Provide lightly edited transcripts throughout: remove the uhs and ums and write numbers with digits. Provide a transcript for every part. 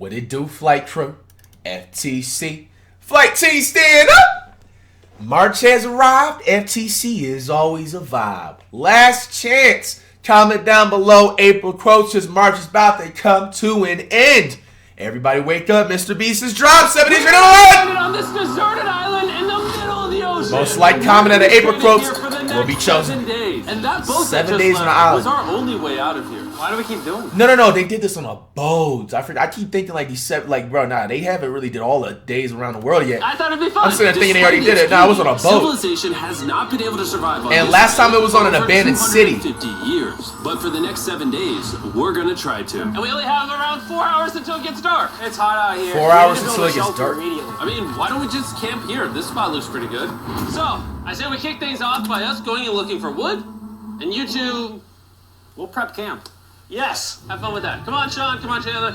What it do, flight crew? FTC. Flight T, stand up! March has arrived. FTC is always a vibe. Last chance. Comment down below. April quotes. March is about to come to an end. Everybody wake up. MrBeast has dropped. 7 days ready to run! On this deserted island in the middle of the ocean. Most liked comment of the April quotes will be chosen. 7 days. And that boat 7 days on the island was our only way out of here. Why do we keep doing it? No. They did this on a boat. I keep thinking like these seven, like bro, nah, they haven't really did all the days around the world yet. I thought it'd be fun. I'm sitting there thinking they already did it. Nah, it was on a boat. Civilization has not been able to survive on and this last time it was on an abandoned city. 50 years. But for the next 7 days, we're gonna try to. And we only have around 4 hours until it gets dark. It's hot out here. 4 hours until it gets dark. I mean, why don't we just camp here? This spot looks pretty good. So, I say we kick things off by us going and looking for wood, and you two, we'll prep camp. Yes! Have fun with that. Come on, Sean. Come on, Taylor.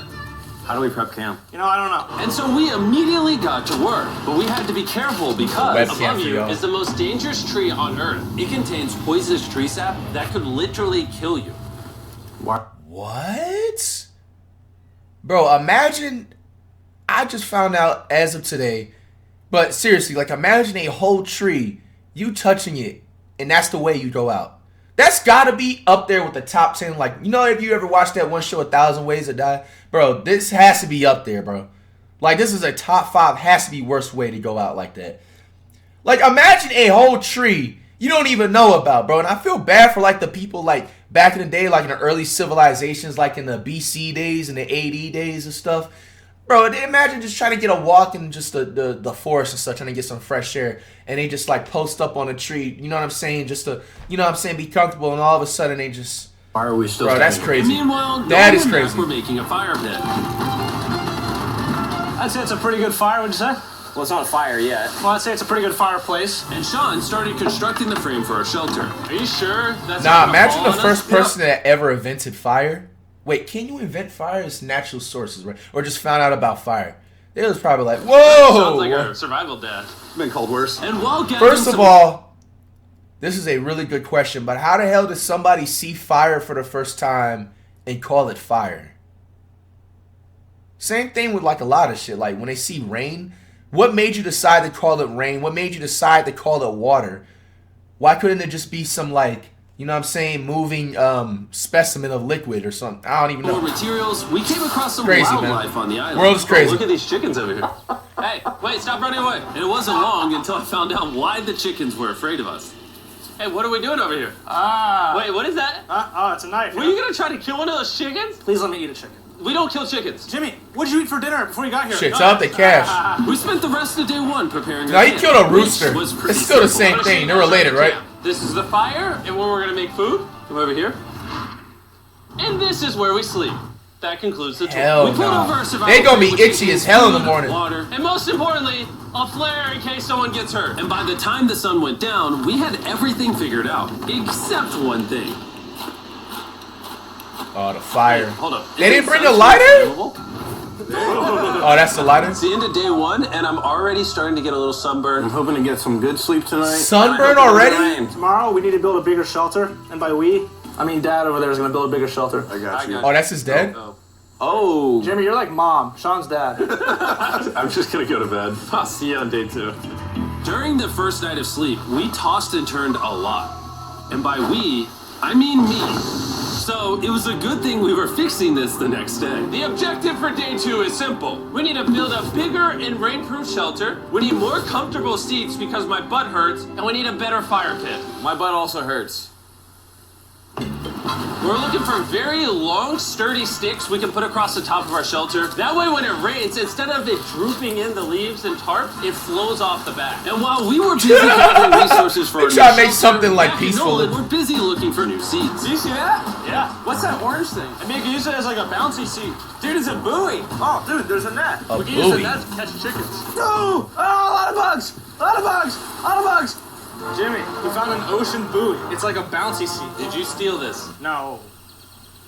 How do we prep camp? You know, I don't know. And so we immediately got to work, but we had to be careful because above you is the most dangerous tree on Earth. It contains poisonous tree sap that could literally kill you. What? Bro, imagine, I just found out as of today, but seriously, like imagine a whole tree, you touching it, and that's the way you go out. That's gotta be up there with the top 10. Like, you know, if you ever watched that one show, 1,000 Ways to Die, bro, this has to be up there, bro. Like, this is a top 5, has to be worst way to go out like that. Like, imagine a whole tree you don't even know about, bro. And I feel bad for, like, the people, like, back in the day, like, in the early civilizations, like, in the BC days and the AD days and stuff. Bro, imagine just trying to get a walk in just the forest and stuff, trying to get some fresh air, and they just like post up on a tree, you know what I'm saying, just to, you know what I'm saying, be comfortable, and all of a sudden they just... Why are we still... Bro, that's crazy. Meanwhile, that is crazy. We're making a fire pit. I'd say it's a pretty good fire, would you say? Well, it's not a fire yet. Well, I'd say it's a pretty good fireplace. And Sean started constructing the frame for our shelter. Are you sure that's Nah, not imagine the on first us? person that ever invented fire. Wait, can you invent fire as natural sources, right? Or just found out about fire? It was probably like, whoa! Sounds like a survival dad. Been called worse. And while First of all, this is a really good question, but how the hell does somebody see fire for the first time and call it fire? Same thing with like a lot of shit. Like when they see rain, what made you decide to call it rain? What made you decide to call it water? Why couldn't it just be some like, you know what I'm saying, moving specimen of liquid or something? I don't even know. For materials, we came across some crazy, wildlife man. on the island. World is crazy. Oh, look at these chickens over here. Hey, wait, stop running away. And it wasn't long until I found out why the chickens were afraid of us. Hey, what are we doing over here? Wait, what is that? Oh, it's a knife. Were you gonna try to kill one of those chickens? Please let me eat a chicken. We don't kill chickens. Jimmy, what did you eat for dinner before you got here? Shit, tell the cash. We spent the rest of day one preparing. No, he killed a rooster. It's still the same thing. They're related, right? This is the fire, and where we're gonna make food. Come over here. And this is where we sleep. That concludes the tour. Hell we put no. over a survival They gonna be kit, which itchy as hell in the includes morning. Water, and most importantly, a flare in case someone gets hurt. And by the time the sun went down, we had everything figured out, except one thing. Oh, the fire. Hey, hold up. They didn't bring a Sunscreen lighter? available? Oh, that's the lighter? It's the end of day one, and I'm already starting to get a little sunburn. I'm hoping to get some good sleep tonight. Sunburn already? Tomorrow we need to build a bigger shelter, and by we, I mean Dad over there is gonna build a bigger shelter. I got you. Oh, that's his dad? Oh. Jimmy, you're like Mom. Sean's dad. I'm just gonna go to bed. I'll see you on day 2. During the first night of sleep, we tossed and turned a lot. And by we, I mean me. So it was a good thing we were fixing this the next day. The objective for day 2 is simple. We need to build a bigger and rainproof shelter. We need more comfortable seats because my butt hurts. And we need a better fire pit. My butt also hurts. We're looking for very long, sturdy sticks we can put across the top of our shelter. That way when it rains, instead of it drooping in the leaves and tarp, it flows off the back. And while we were busy gathering resources for our new try to make shelter, something like back in peaceful. Nolan, we're busy looking for new seats. Do you see that? Yeah. What's that orange thing? I mean, you can use it as like a bouncy seat. Dude, it's a buoy. Oh, dude, there's a net. A we can use the buoy. net to catch chickens. No! Oh, a lot of bugs! A lot of bugs! A lot of bugs! Jimmy, we found an ocean buoy. It's like a bouncy seat. Did you steal this? No.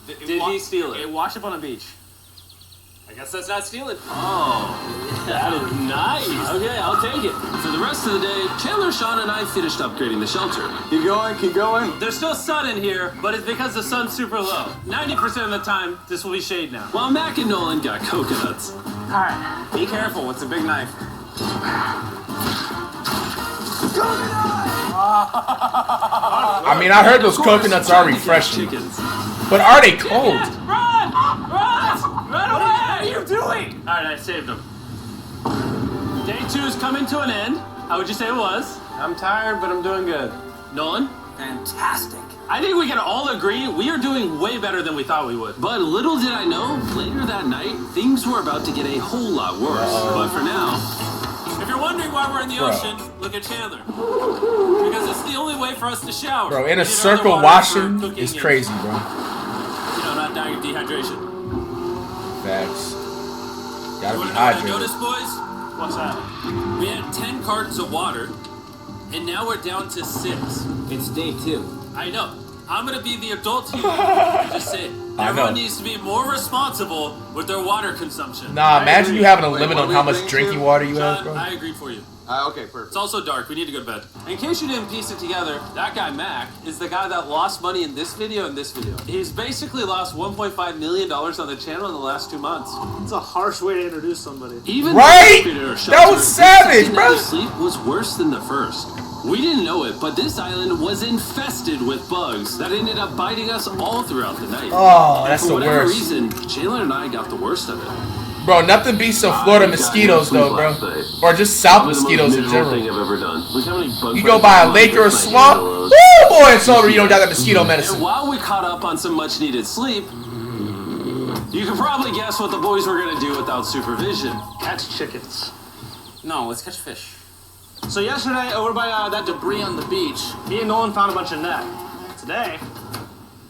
Did he steal it? It washed up on the beach. I guess that's not stealing. Oh, that is nice. Okay, I'll take it. For the rest of the day, Chandler, Sean, and I finished upgrading the shelter. Keep going, keep going. There's still sun in here, but it's because the sun's super low. 90% of the time, this will be shade now. While Mac and Nolan got coconuts. All right, be careful. It's a big knife. I mean, I heard those coconuts are refreshing. But are they cold? Run! Run! Run away! What are you doing? All right, I saved them. Day 2 is coming to an end. How would you say it was? I'm tired, but I'm doing good. Nolan? Fantastic. I think we can all agree we are doing way better than we thought we would. But little did I know, later that night, things were about to get a whole lot worse. But for now, if you're wondering why we're in the ocean, look at Chandler. Because it's the only way for us to shower. Bro, in a circle washing is crazy, bro. Not dying of dehydration. Facts. Gotta be You wanna know what I hydrated. noticed, boys? What's that? We had 10 cartons of water, and now we're down to 6. It's day 2. I know. I'm gonna be the adult here. Just say it. I Everyone know. needs to be more responsible with their water consumption. Nah, imagine you having a Wait, limit what on are how we much doing drinking here? water you have, John, bro. I agreed for you. Okay, perfect. It's also dark. We need to go to bed. In case you didn't piece it together, that guy Mac is the guy that lost money in this video and this video. He's basically lost $1.5 million on the channel in the last 2 months. It's a harsh way to introduce somebody. Even Right? the creator of That was Shelter, savage, the second bro. night of sleep was worse than the first. We didn't know it, but this island was infested with bugs that ended up biting us all throughout the night. Oh, And that's for the whatever worst. reason, Chandler and I got the worst of it. Bro, nothing beats some Florida mosquitoes, though, bro. Or just South mosquitoes in general. I've ever done. Look how many bug You go bites by a I've lake or a bit my swamp, hand alone. woo, boy, it's over. You don't got that mosquito And medicine. while we caught up on some much needed sleep, you can probably guess what the boys were gonna do without supervision. Catch chickens. No, let's catch fish. So yesterday, over by that debris on the beach, me and Nolan found a bunch of net. Today,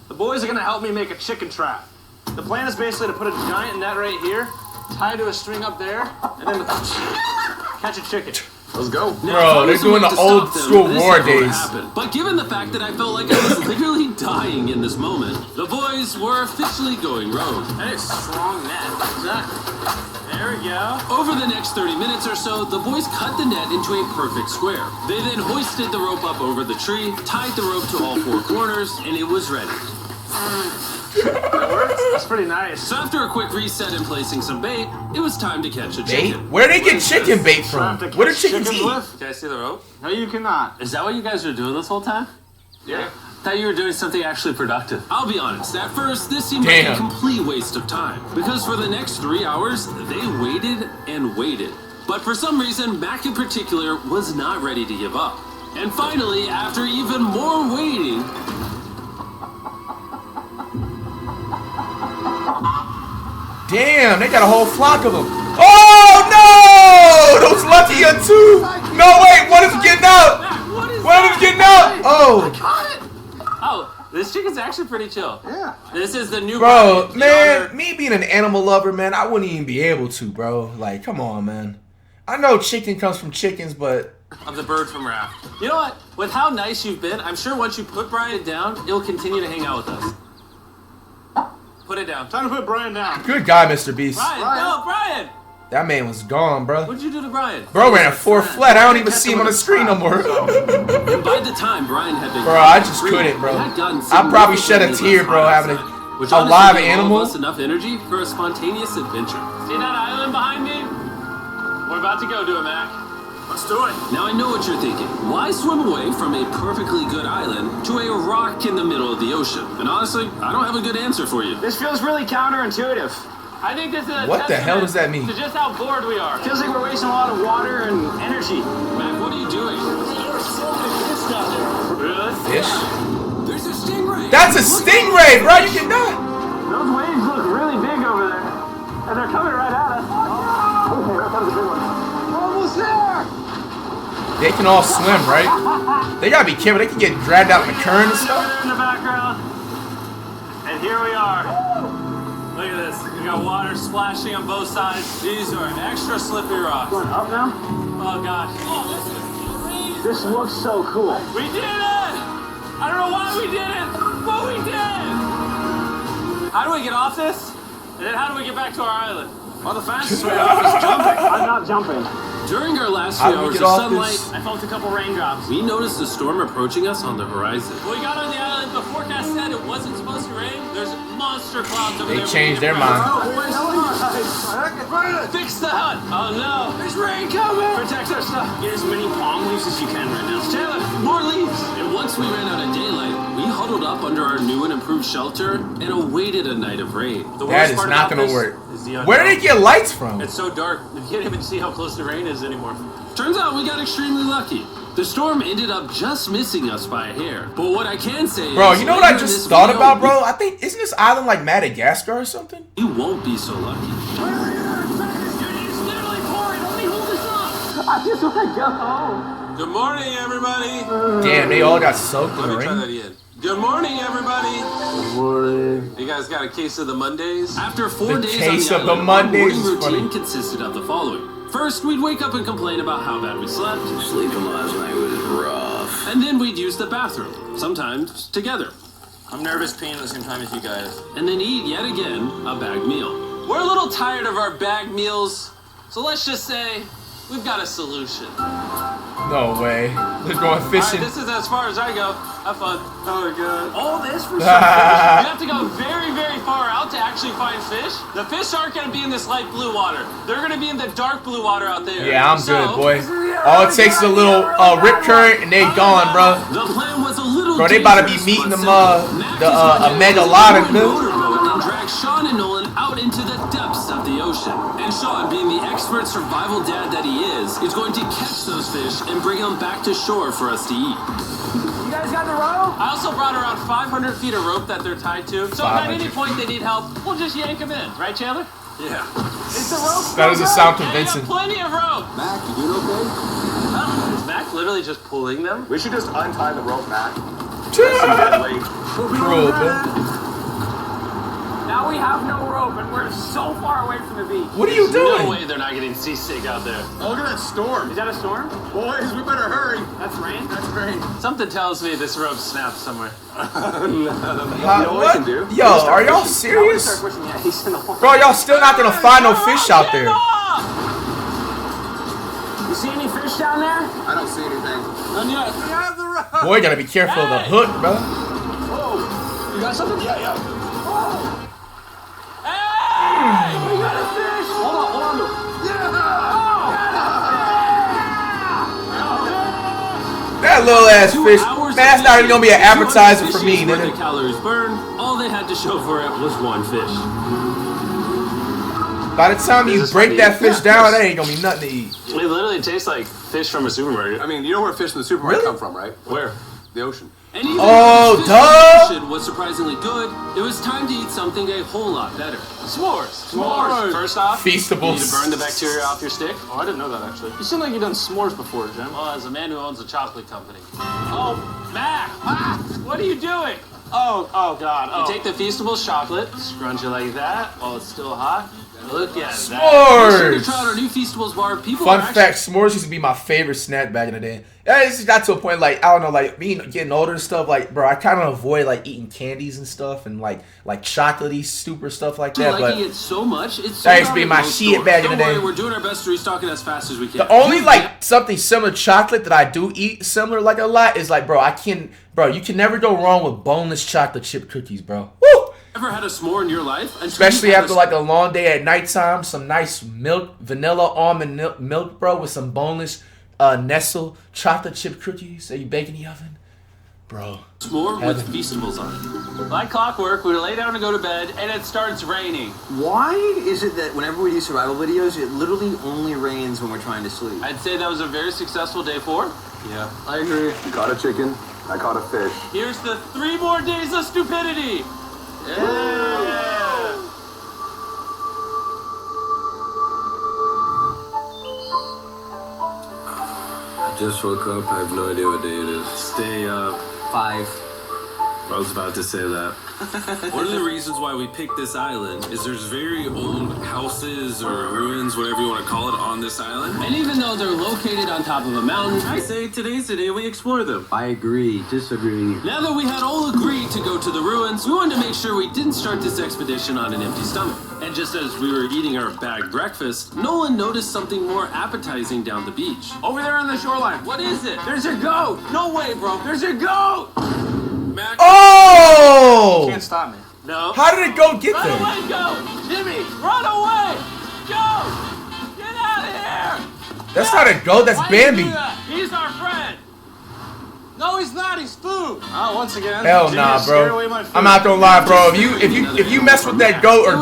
the boys are gonna help me make a chicken trap. The plan is basically to put a giant net right here, tie to a string up there, and then catch a chicken. Let's go. Now, Bro, if I they're was doing to the stop old them, school this war never would days. happen. But given the fact that I felt like I was literally dying in this moment, the boys were officially going rogue. That is strong net. Exactly. There we go. Over the next 30 minutes or so, the boys cut the net into a perfect square. They then hoisted the rope up over the tree, tied the rope to all 4 corners, and it was ready. That's pretty nice. So after a quick reset and placing some bait, it was time to catch a Bait? chicken. Where do they get chicken bait from? Trap to What do catch chickens chickens eat? with? Can I see the rope? No, you cannot. Is that what you guys were doing this whole time? Yeah. Thought you were doing something actually productive. I'll be honest, at first, this seemed like a Damn. complete waste of time. Because for the next 3 hours, they waited and waited. But for some reason, Mac in particular was not ready to give up. And finally, after even more waiting, Damn, they got a whole flock of them. Oh, no! Those lucky are 2. No, wait, one is getting out. Mac, what is One of that? them's getting out. Oh, Oh, this chicken's actually pretty chill. Yeah. This is the new bro, Brian, the man, owner. me being an animal lover, man, I wouldn't even be able to, bro. Like, come on, man. I know chicken comes from chickens, but Of the bird from Raft. You know what? With how nice you've been, I'm sure once you put Brian down, he'll continue to hang out with us. Put it down. Time to put Brian down. good guy, MrBeast. Brian, Brian. no, Brian! That man was gone, bro. What'd you do to Brian? Bro ran a 4 flat. I don't even see him on the screen no more. And by the time Brian had been Bro, I just couldn't, bro. I probably shed a tear, bro, having which a honestly live gave all of animal. us enough energy for a spontaneous adventure. See that island behind me? We're about to go to it, Mac. Let's do it. Now I know what you're thinking. Why swim away from a perfectly good island to a rock in the middle of the ocean? And honestly, I don't have a good answer for you. This feels really counterintuitive. I think this is a What the hell does that mean? to just how bored we are. Feels like we're wasting a lot of water and energy. Mac, what are you doing? There's so many fish down there. Really? Fish? There's a stingray. That's a stingray, bro. You can die. Those waves look really big over there. And they're coming right at us. Okay, that was a big one. We're almost there! They can all swim, right? They gotta be careful. They can get dragged out in the current and Over stuff. there in the background. And here we are. Look at this. We got water splashing on both sides. These are extra slippery rocks. Going up now? Oh gosh. Oh, this is crazy. This looks so cool. We did it! I don't know why we did it, but we did! How do we get off this? And then how do we get back to our island? Well, the fastest way off is jumping. I'm not jumping. During our last How few do we hours get of off sunlight, this? I felt a couple raindrops. we noticed a storm approaching us on the horizon. When we got on the island, the forecast said it wasn't supposed to rain. There's monster clouds over They there. changed their mind. Fix the hut. Oh no. There's rain coming. Protect our stuff. Get as many palm leaves as you can right now. Taylor, more leaves. And once we ran out of daylight, we huddled up under our new and improved shelter and awaited a night of rain. The That worst is part not about gonna this work. is the unknown. Where did they get lights from? It's so dark, you can't even see how close the rain is anymore. Turns out we got extremely lucky. The storm ended up just missing us by a hair. But what I can say Bro, is, you know what I later in just this thought video, about, bro? I think, isn't this island like Madagascar or something? You won't be so lucky. It's literally pouring. Let me hold this up. I just want to go home. Good morning, everybody. Damn, they all got soaked in Let the me try that rain. again. Good morning, everybody. Good morning. You guys got a case of the Mondays? After 4 The days case on of the the island, Mondays our is morning funny. routine consisted of the following. First, we'd wake up and complain about how bad we slept. Sleeping last night was rough. And then we'd use the bathroom, sometimes together. I'm nervous peeing at the same time as you guys. And then eat yet again a bagged meal. We're a little tired of our bagged meals, so let's just say we've got a solution. No way. They're going All right, fishing. this is as far as I go. Have fun. Oh, God. All this for some fish? You have to go very, very far out to actually find fish. The fish aren't going to be in this light blue water. They're going to be in the dark blue water out there. Yeah, I'm So, good, boy. All it takes is a little rip current and they gone, bro. The plan was a little Bro, they about to be dangerous, meeting but them, simple. Mac the, is gonna a get mega on a lot of motorboat them. and drag Sean and Nolan out into the depths of the ocean. And Sean, being the expert survival dad that he is going to catch those fish and bring them back to shore for us to eat. You guys got the rope? I also brought around 500 feet of rope that they're tied to. So if at 500. any point they need help, we'll just yank them in. Right, Chandler? Yeah. Is the rope? That doesn't sound Yeah, I got convincing. plenty of rope. Mac, you doing okay? Is Mac literally just pulling them? We should just untie the rope, Mac. Cruel, man. Now we have no rope and we're so far away from the beach. What are you No doing? way they're not getting seasick out there. Oh, look at that storm. Is that a storm? Boys, we better hurry. That's rain? That's great. Something tells me this rope snapped somewhere. You know what we can do? Yo, are y'all serious? Pushing the ice in the water. Bro, y'all still not gonna find no fish out there. You see any fish down there? I don't see anything. None yet. We have the rope. Boy, you gotta be careful of the hook, bro. Whoa. You got something? Yeah. Hey! We got a fish! Hold on. That little ass 2 fish. hours Man, that's of not even gonna be an fishing, appetizer 200 for me, fishes worth nigga. of calories burned. All they had to show for it was one fish. By the time you this break funny? that fish down, that ain't gonna be nothing to eat. It literally tastes like fish from a supermarket. I mean, you know where fish in the supermarket Really? come from, right? Where? The ocean. And even Oh, if the fish duh! in the ocean was surprisingly good, it was time to eat something a whole lot better. S'mores. First off, you need to Feastables. burn the bacteria off your stick. Oh, I didn't know that actually. You seem like you've done s'mores before, Jim. Well, as a man who owns a chocolate company. Oh, Mac! Ah, what are you doing? Oh God. Oh. You take the Feastables chocolate, scrunch it like that while it's still hot. Look at that. Be sure to S'mores! try out our new Feastables bar. People Fun are actually fact, s'mores used to be my favorite snack back in the day. Yeah, it's got to a point like, I don't know, like me getting older and stuff, like, bro, I kind of avoid like eating candies and stuff and like chocolatey, super stuff like that. liking But it so much. It's That used sold to be out my at most shit stores. back in Don't the day. worry, we're doing our best to restock it as fast as we can. the only like something similar to chocolate that I do eat similar like a lot is like, bro, you can never go wrong with boneless chocolate chip cookies, bro. Woo! Ever had a s'more in your life? Until Especially you've had after like a long day at nighttime, some nice milk, vanilla almond milk, bro, with some boneless Nestle chocolate chip cookies that you bake in the oven, bro. s'more with Feastables on it. Like clockwork, we lay down to go to bed, and it starts raining. Why is it that whenever we do survival videos, it literally only rains when we're trying to sleep? I'd say that was a very successful day 4. Yeah, I agree. You caught a chicken. I caught a fish. Here's the 3 more days of stupidity. Yeah. I just woke up. I have no idea what day it is. Stay up. 5. I was about to say that. One of the reasons why we picked this island is there's very old houses or ruins, whatever you want to call it, on this island. And even though they're located on top of a mountain, I say today's the day we explore them. I agree. Disagree. Now that we had all agreed to go to the ruins, we wanted to make sure we didn't start this expedition on an empty stomach. And just as we were eating our bagged breakfast, Nolan noticed something more appetizing down the beach. Over there on the shoreline. What is it? There's a goat. No way, bro. There's a goat. Mac? Oh! You can't stop me. No. How did it go get Run there? away, goat! Jimmy, run away! Goat! Get out of here! That's not a goat. That's Why do you Bambi. do that? He's our friend. No, he's not. He's food. Oh, once again. Hell Jimmy nah, just scared bro. away my food. I'm not gonna lie, bro. If you mess with that goat or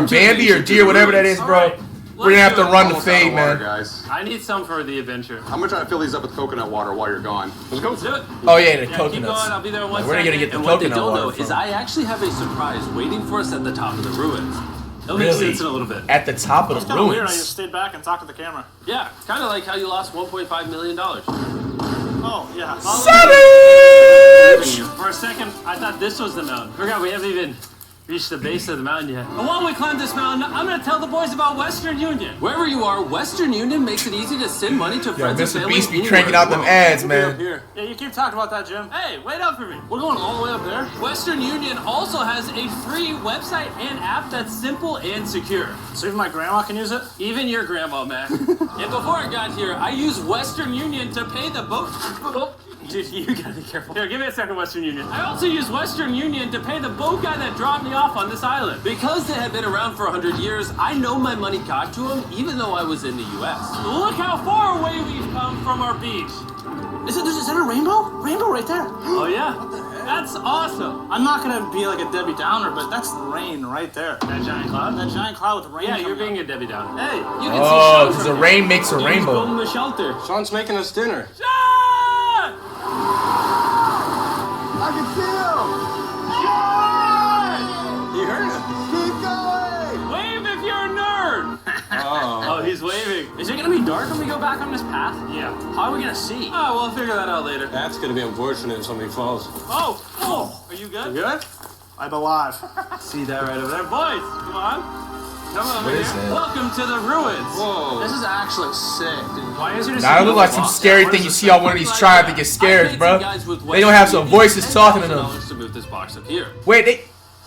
Bambi or deer, whatever that is, bro, we're gonna have to run the fade, man. Guys. I need some for the adventure. I'm gonna try to fill these up with coconut water while you're gone. Let's go. Let's do it. Oh yeah, the Keep coconuts. going. I'll be there in 1 Where are you gonna second. get the And what they coconut don't know water is from? I actually have a surprise waiting for us at the top of the ruins. It'll make Really? sense in a little bit. At the top of It's the kind of weird. I just ruins. stayed back and talked to the camera. Yeah, kind of like how you lost $1.5 million. Oh, yeah. Savage! For a second, I thought this was the mountain. Forgot we haven't even reached the base of the mountain yet. And while we climb this mountain, I'm gonna tell the boys about Western Union. Wherever you are, Western Union makes it easy to send money to Yo, friends and Mr. family. Beast be anywhere cranking in the out them world. ads, Up man. here. Yeah, you keep talking about that, Jim. Hey, wait up for me. We're going all the way up there. Western Union also has a free website and app that's simple and secure. So even my grandma can use it? Even your grandma, Mac. And before I got here, I used Western Union to pay the boat. Oh, dude, you gotta be careful. Here, give me a second, Western Union. I also used Western Union to pay the boat guy that dropped me off on this island. Because they had been around for 100 years, I know my money got to them even though I was in the U.S. Look how far away we've come from our beach. Is that a rainbow? Rainbow right there. Oh, yeah? That's awesome. I'm not gonna be like a Debbie Downer, but that's rain right there. That giant cloud? That giant cloud with rain. Yeah, you're coming being a Debbie Downer. Hey, you can Oh, see Sean because from the here. rain makes a He's rainbow. building the shelter. Sean's making us dinner. Sean! I can see him! You heard him. Keep going! Wave if you're a nerd. Oh, he's waving. Is it gonna be dark when we go back on this path? Yeah. How are we gonna see? Oh, we'll figure that out later. That's gonna be unfortunate if somebody falls. Oh, are you good? Good? I'm alive. See that right over there, boys? Come on. Come over What here. is that? Welcome to the ruins. Whoa. This is actually sick, dude. Why is it? Nah, it look like some scary thing you see on one of these tribes that get scared, bro. They don't have some voices talking to them. To move this box up here. Wait, they...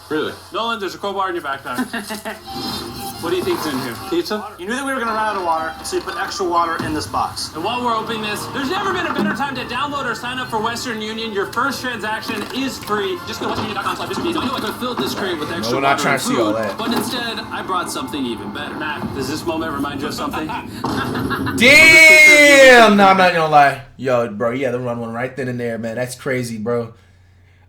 Really? Nolan, there's a crowbar in your backpack. What do you think's in here? Pizza? You knew that we were gonna run out of water, so you put extra water in this box. And while we're opening this, there's never been a better time to download or sign up for Western Union. Your first transaction is free. Just go to westernunion.com/MrBeast. I know I could have filled this crate with extra we're not water trying and to see all food, that. but instead, I brought something even better. Matt, does this moment remind you of something? Damn! No, I'm not gonna lie. Yo, bro, you had to run one right then and there, man. That's crazy, bro.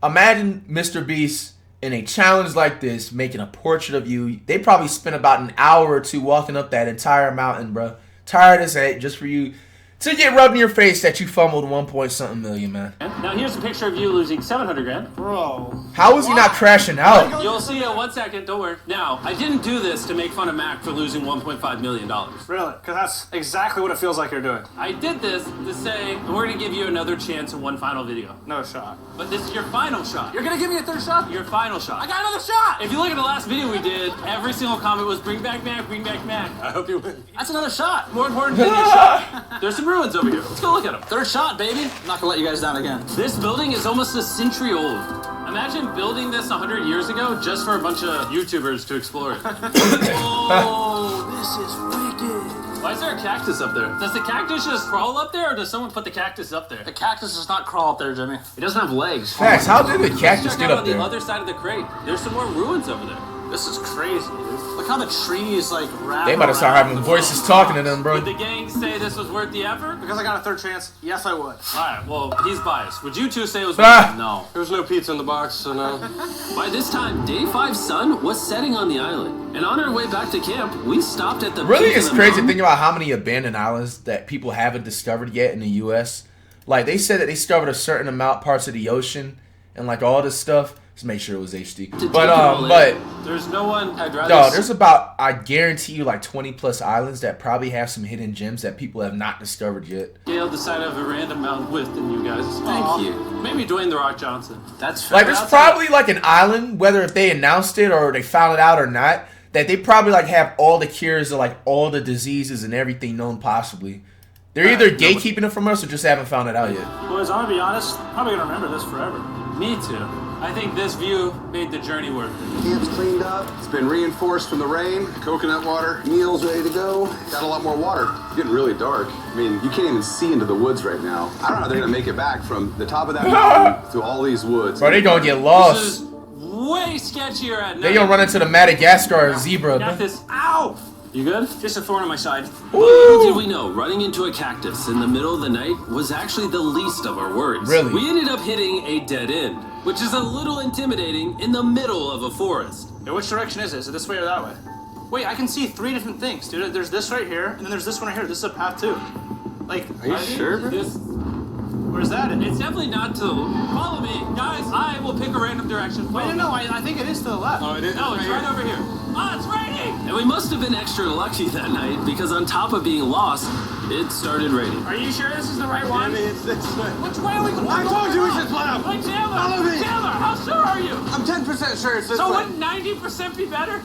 Imagine Mr. Beast in a challenge like this, making a portrait of you. They probably spent about an hour or two walking up that entire mountain, bro. Tired as heck, just for you to get rubbed in your face that you fumbled 1.something million, man. Now here's a picture of you losing 700 grand. Bro. How was he not crashing out? You'll see it 1 second, don't worry. Now, I didn't do this to make fun of Mac for losing $1.5 million. Really? Because that's exactly what it feels like you're doing. I did this to say, we're gonna give you another chance in one final video. No shot. But this is your final shot. You're gonna give me a third shot? Your final shot. I got another shot! If you look at the last video we did, every single comment was bring back Mac, bring back Mac. I hope you win. That's another shot. More important than your shot. There's some ruins over here. Let's go look at them. Third shot, baby. I'm not gonna let you guys down again. This building is almost a century old. Imagine building this 100 years ago just for a bunch of YouTubers to explore it. Oh, This is wicked. why is there a cactus up there? Does the cactus just crawl up there, or does someone put the cactus up there? The cactus does not crawl up there, Jimmy. It doesn't have legs. Facts, how did the cactus Check get out up on the there? other side of the crate. There's some more ruins over there. This is crazy, dude. Look how the trees like wrap They about to start around having the voices boat. talking to them, bro. Would the gang say this was worth the effort? Because I got a third chance, yes I would. Alright, well, he's biased. Would you two say it was Ah. worth it? No. There's no pizza in the box, so no. By this time, Day 5's sun was setting on the island. And on our way back to camp, we stopped at the Really, peak of it's the crazy to mountain. think about how many abandoned islands that people haven't discovered yet in the U.S. Like, they said that they discovered a certain amount parts of the ocean and, like, all this stuff. Just make sure it was HD. To But take it all in. but There's no one I'd rather. no, there's about, I guarantee you, like 20 plus islands that probably have some hidden gems that people have not discovered yet. scale the side of a random mountain width than you guys. Thank you. Maybe Dwayne the Rock Johnson. That's fair. Like there's probably like an island, whether if they announced it or they found it out or not, that they probably like have all the cures of like all the diseases and everything known possibly. They're either gatekeeping it from us or just haven't found it out yet. Boys, I'm gonna be honest, probably gonna remember this forever. Me too. I think this view made the journey worth it. Camp's cleaned up. It's been reinforced from the rain. Coconut water. Meals ready to go. Got a lot more water. It's getting really dark. I mean, you can't even see into the woods right now. I don't know how they're gonna make it back from the top of that mountain through all these woods. Bro, they gonna get This lost. is way sketchier at night. They gonna run into the Madagascar zebra. Got this. Ow! You good? Just a thorn in my side. Little did we know, running into a cactus in the middle of the night was actually the least of our worries. Really? We ended up hitting a dead end, which is a little intimidating in the middle of a forest. Hey, which direction is it? Is it this way or that way? Wait, I can see 3 different things, dude. There's this right here, and then there's this one right here. This is a path too. Like, Are you sure, bro? where's that? It's definitely not to follow me, guys. I will pick a random direction. Wait, no, I think it is to the left. Oh, it is. No, it's right over here. Ah, it's raining! And we must have been extra lucky that night because on top of being lost, it started raining. Are you sure this is the right one? It's this way. Which way are we going? I told you we should split up. Hey, Chandler! Follow me. Chandler, how sure are you? I'm 10% sure it's this So way. wouldn't 90% be better?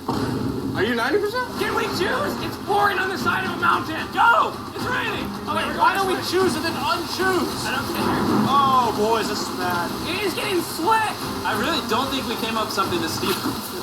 Are you 90%? Can we choose? It's pouring on the side of a mountain. Go! It's raining. Wait, why don't we choose and then unchoose? I don't care. Oh, boys, this is bad. It is getting slick. I really don't think we came up with something this steep.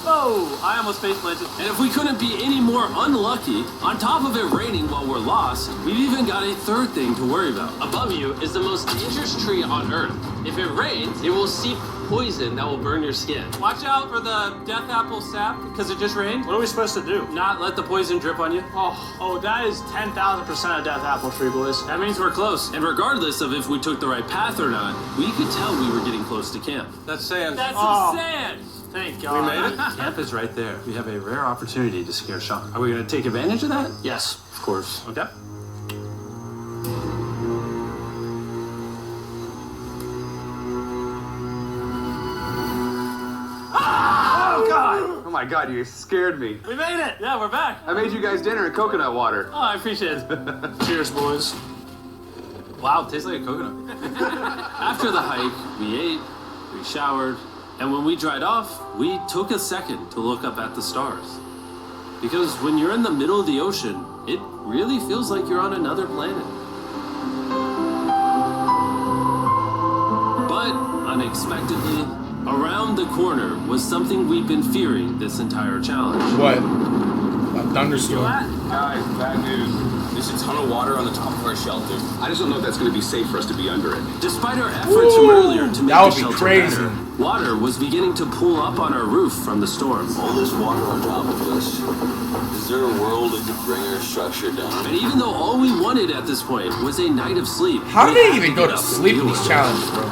Oh, I almost face planted. And if we couldn't be any more unlucky, on top of it raining while we're lost, we've even got a third thing to worry about. Above you is the most dangerous tree on Earth. If it rains, it will seep poison that will burn your skin. Watch out for the death apple sap because it just rained. What are we supposed to do? Not let the poison drip on you. Oh, that is 10,000% of death apple tree, boys. That means we're close. And regardless of if we took the right path or not, we could tell we were getting close to camp. That's sand. That's Oh. the sand. Thank God. We made it? Camp is right there. We have a rare opportunity to scare Sean. Are we going to take advantage of that? Yes. Of course. Okay. Oh, God. Oh my God, you scared me. We made it. Yeah, we're back. I made you guys dinner and coconut water. Oh, I appreciate it. Cheers, boys. Wow, it tastes like a coconut. After the hike, we ate, we showered, and when we dried off, we took a second to look up at the stars. Because when you're in the middle of the ocean, it really feels like you're on another planet. But unexpectedly, around the corner was something we've been fearing this entire challenge. What? A thunderstorm. Guys, bad news. There's a ton of water on the top of our shelter. I just don't know if that's going to be safe for us to be under it. Despite our efforts from earlier to make that the would be shelter crazy. better, water was beginning to pool up on our roof from the storm. All this water on top of us. Is there a world that could bring our structure down? And even though all we wanted at this point was a night of sleep, How do we they had even go get to up and sleep in deal these with it. challenges, bro?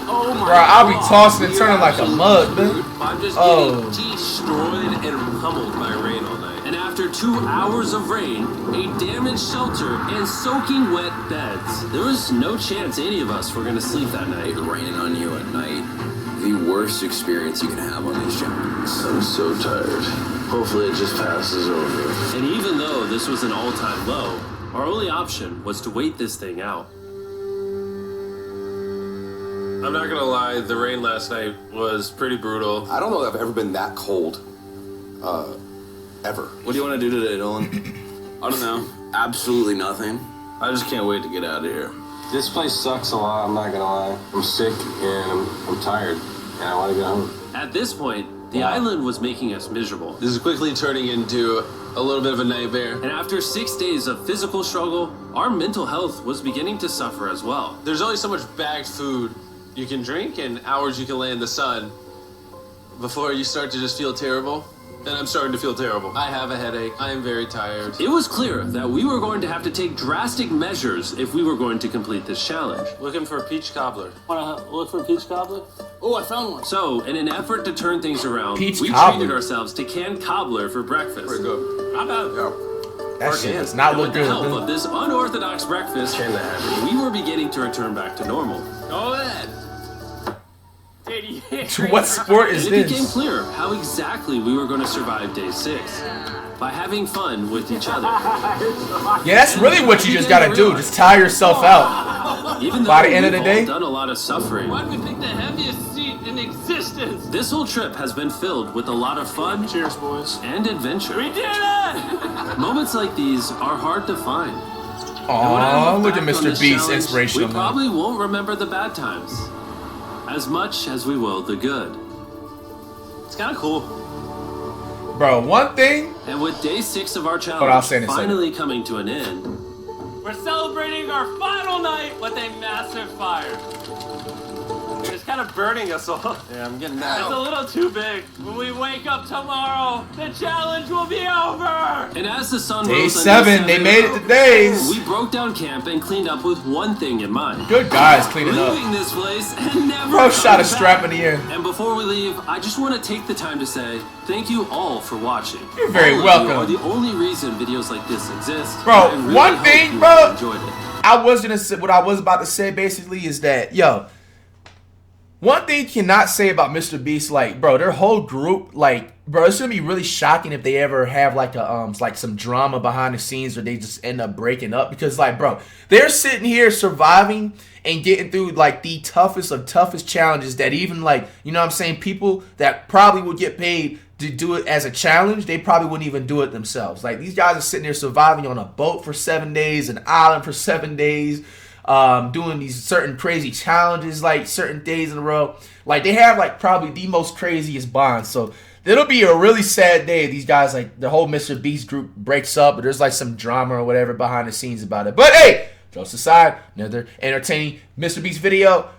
Oh my Bro, I'll be God. tossing and turning like a mug, man. I'm just Oh. getting destroyed and pummeled by rain all night. And after 2 hours of rain, a damaged shelter, and soaking wet beds, there was no chance any of us were going to sleep that night. It raining on you at night. The worst experience you can have on these challenges. I'm so tired. Hopefully it just passes over. And even though this was an all-time low, our only option was to wait this thing out. I'm not gonna lie, the rain last night was pretty brutal. I don't know that I've ever been that cold. Ever. What do you want to do today, Nolan? I don't know. Absolutely nothing. I just can't wait to get out of here. This place sucks a lot, I'm not gonna lie. I'm sick and I'm tired and I want to get home. At this point, the island was making us miserable. This is quickly turning into a little bit of a nightmare. And after 6 days of physical struggle, our mental health was beginning to suffer as well. There's only so much bagged food you can drink and hours you can lay in the sun before you start to just feel terrible. And I'm starting to feel terrible. I have a headache. I am very tired. It was clear that we were going to have to take drastic measures if we were going to complete this challenge. Looking for a peach cobbler. Wanna look for a peach cobbler? Oh, I found one. So, in an effort to turn things around, Peach we cobbler. treated ourselves to canned cobbler for breakfast. Pretty good. Not bad. That shit does not And look with the good. help man. of this unorthodox breakfast, Can that happen? we were beginning to return back to normal. Go ahead. radiator. What sport is And it became this? clear how exactly we were going to survive day 6. By having fun with each other. Yeah, that's really what you just gotta do. Just tire yourself out. Even though By the end of the we've day, all done a lot of suffering. Why'd we pick the heaviest seat in existence? This whole trip has been filled with a lot of fun. Cheers, boys. And adventure. We did it! Moments like these are hard to find. aw, look at Back on Mr. this Beast, challenge, inspirational. We probably won't remember the bad times as much as we will the good. It's kind of cool. Bro, one thing. And with day 6 of our I'll challenge say it in a second. finally coming to an end, We're celebrating our final night with a massive fire. It's kind of burning us all. Yeah, I'm getting It's that. a little too big. When we wake up tomorrow, the challenge will be over. and as the sun Day rose on 7, they made it to days. we broke down camp and cleaned up with one thing in mind. Good guys cleaning up. Leaving this place and never Bro shot a coming strap back. in the air. And before we leave, I just want to take the time to say thank you all for watching. You're very All of welcome. You are the only reason videos like this exist. Bro, and I really one hope thing, you bro. all enjoyed it. I was gonna say what I was about to say basically is that, yo, one thing you cannot say about Mr. Beast, like, bro, their whole group, like, bro, it's gonna be really shocking if they ever have like a like some drama behind the scenes where they just end up breaking up, because like, bro, they're sitting here surviving and getting through like the toughest of toughest challenges that even like, you know what I'm saying, people that probably would get paid to do it as a challenge, they probably wouldn't even do it themselves. Like, these guys are sitting there surviving on a boat for 7 days, an island for 7 days, doing these certain crazy challenges like certain days in a row. Like, they have like probably the most craziest bonds. So it'll be a really sad day if these guys, like the whole Mr. Beast group breaks up, or there's like some drama or whatever behind the scenes about it. But hey, jokes aside, another entertaining Mr. Beast video.